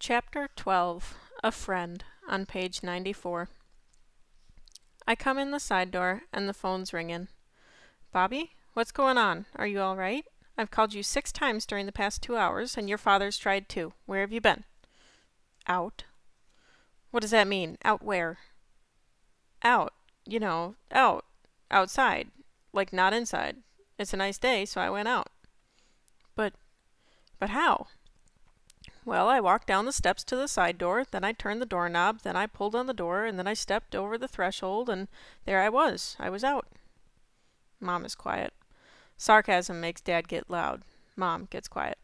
Chapter 12 A Friend, on page 94. I come in the side door, and the phone's ringing. Bobby, what's going on? Are you all right? I've called you 6 times during the past 2 hours, and your father's tried too. Where have you been? Out. What does that mean? Out where? Out. Out. Outside. Like not inside. It's a nice day, so I went out. But, but how? Well, I walked down the steps to the side door, then I turned the doorknob, then I pulled on the door, and then I stepped over the threshold, and there I was. I was out. Mom is quiet. Sarcasm makes Dad get loud. Mom gets quiet.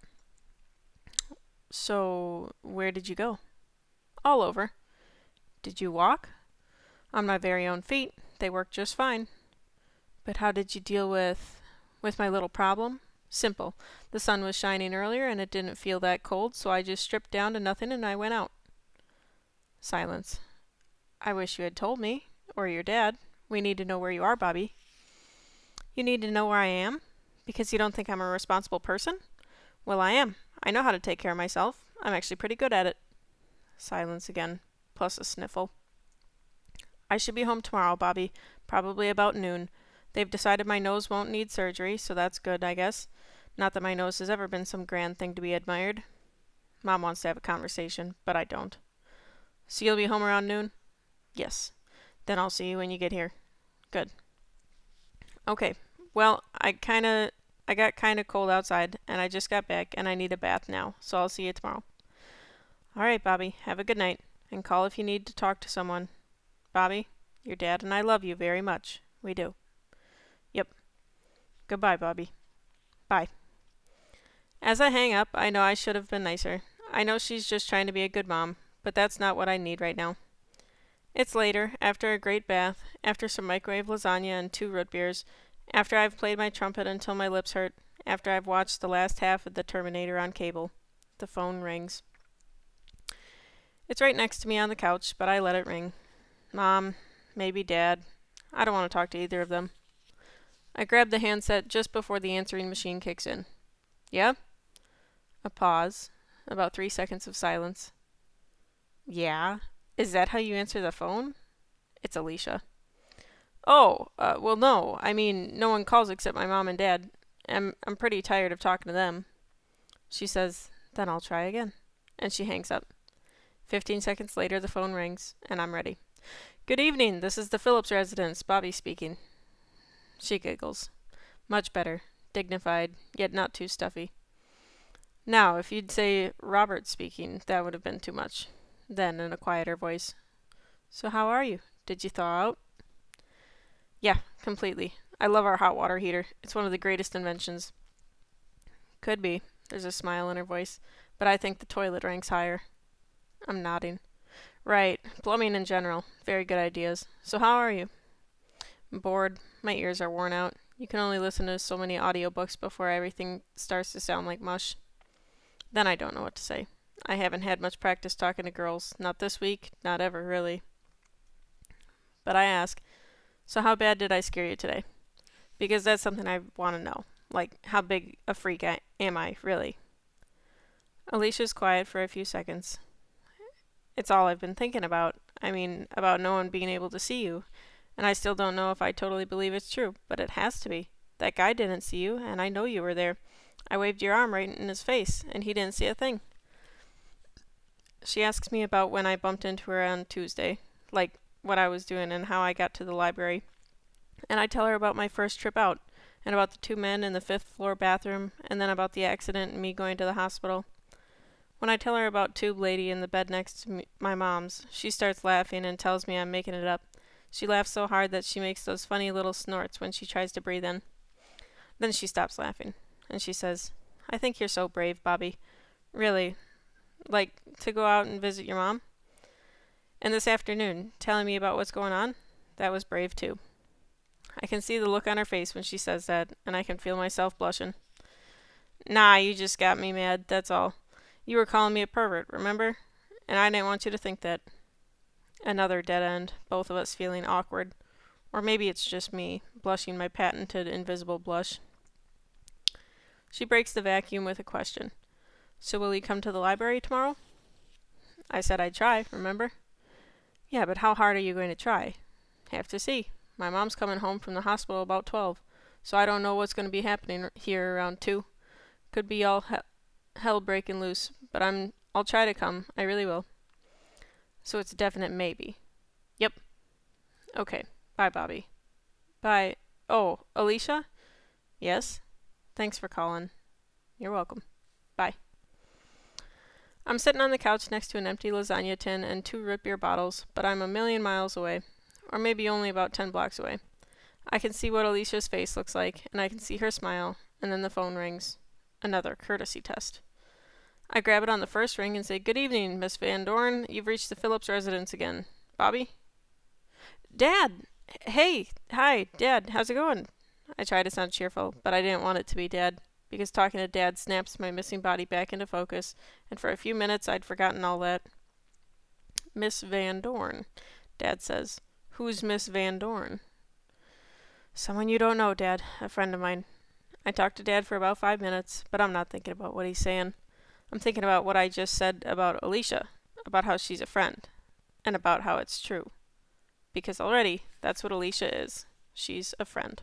So, where did you go? All over. Did you walk? On my very own feet. They worked just fine. But how did you deal with my little problem? Simple. The sun was shining earlier and it didn't feel that cold, so I just stripped down to nothing and I went out. Silence. I wish you had told me, or your dad. We need to know where you are, Bobby. You need to know where I am? Because you don't think I'm a responsible person? Well, I am. I know how to take care of myself. I'm actually pretty good at it. Silence again, plus a sniffle. I should be home tomorrow, Bobby, probably about noon. They've decided my nose won't need surgery, so that's good, I guess. Not that my nose has ever been some grand thing to be admired. Mom wants to have a conversation, but I don't. So you'll be home around noon? Yes. Then I'll see you when you get here. Good. Okay. Well, I got kinda cold outside, and I just got back, and I need a bath now, so I'll see you tomorrow. All right, Bobby. Have a good night, and call if you need to talk to someone. Bobby, your dad and I love you very much. We do. Yep. Goodbye, Bobby. Bye. As I hang up, I know I should have been nicer. I know she's just trying to be a good mom, but that's not what I need right now. It's later, after a great bath, after some microwave lasagna and 2 root beers, after I've played my trumpet until my lips hurt, after I've watched the last half of the Terminator on cable. The phone rings. It's right next to me on the couch, but I let it ring. Mom, maybe Dad. I don't want to talk to either of them. I grab the handset just before the answering machine kicks in. Yeah? A pause. About 3 seconds of silence. Yeah? Is that how you answer the phone? It's Alicia. Oh, well, no. I mean, no one calls except my mom and dad. I'm pretty tired of talking to them. She says, then I'll try again. And she hangs up. 15 seconds later, the phone rings, and I'm ready. Good evening. This is the Phillips residence. Bobby speaking. She giggles. Much better. Dignified, yet not too stuffy. Now, if you'd say Robert speaking, that would have been too much. Then, in a quieter voice. So how are you? Did you thaw out? Yeah, completely. I love our hot water heater. It's one of the greatest inventions. Could be. There's a smile in her voice. But I think the toilet ranks higher. I'm nodding. Right. Plumbing in general. Very good ideas. So how are you? I'm bored. My ears are worn out. You can only listen to so many audiobooks before everything starts to sound like mush. Then I don't know what to say. I haven't had much practice talking to girls. Not this week. Not ever, really. But I ask, so how bad did I scare you today? Because that's something I want to know. Like, how big a freak am I, really? Alicia's quiet for a few seconds. It's all I've been thinking about. I mean, about no one being able to see you. And I still don't know if I totally believe it's true, but it has to be. That guy didn't see you, and I know you were there. I waved your arm right in his face, and he didn't see a thing. She asks me about when I bumped into her on Tuesday, like what I was doing and how I got to the library. And I tell her about my first trip out, and about the 2 men in the 5th-floor bathroom, and then about the accident and me going to the hospital. When I tell her about Tube Lady in the bed next to my mom's, she starts laughing and tells me I'm making it up. She laughs so hard that she makes those funny little snorts when she tries to breathe in. Then she stops laughing, and she says, I think you're so brave, Bobby. Really. Like, to go out and visit your mom? And this afternoon, telling me about what's going on? That was brave, too. I can see the look on her face when she says that, and I can feel myself blushing. Nah, you just got me mad, that's all. You were calling me a pervert, remember? And I didn't want you to think that. Another dead end, both of us feeling awkward. Or maybe it's just me, blushing my patented invisible blush. She breaks the vacuum with a question. So will you come to the library tomorrow? I said I'd try, remember? Yeah, but how hard are you going to try? Have to see. My mom's coming home from the hospital about 12, so I don't know what's going to be happening here around 2. Could be all hell breaking loose, but I'll try to come. I really will. So it's a definite maybe. Yep. Okay. Bye, Bobby. Bye. Oh, Alicia? Yes? Thanks for calling. You're welcome. Bye. I'm sitting on the couch next to an empty lasagna tin and 2 root beer bottles, but I'm a million miles away, or maybe only about 10 blocks away. I can see what Alicia's face looks like, and I can see her smile, and then the phone rings. Another courtesy test. I grab it on the first ring and say, "Good evening, Miss Van Dorn. You've reached the Phillips residence again. Bobby?" "Dad! Hey! Hi, Dad. How's it going?" I try to sound cheerful, but I didn't want it to be Dad, because talking to Dad snaps my missing body back into focus, and for a few minutes I'd forgotten all that. "Miss Van Dorn," Dad says. "Who's Miss Van Dorn?" "Someone you don't know, Dad. A friend of mine." I talk to Dad for about 5 minutes, but I'm not thinking about what he's saying. I'm thinking about what I just said about Alicia, about how she's a friend, and about how it's true. Because already, that's what Alicia is. She's a friend.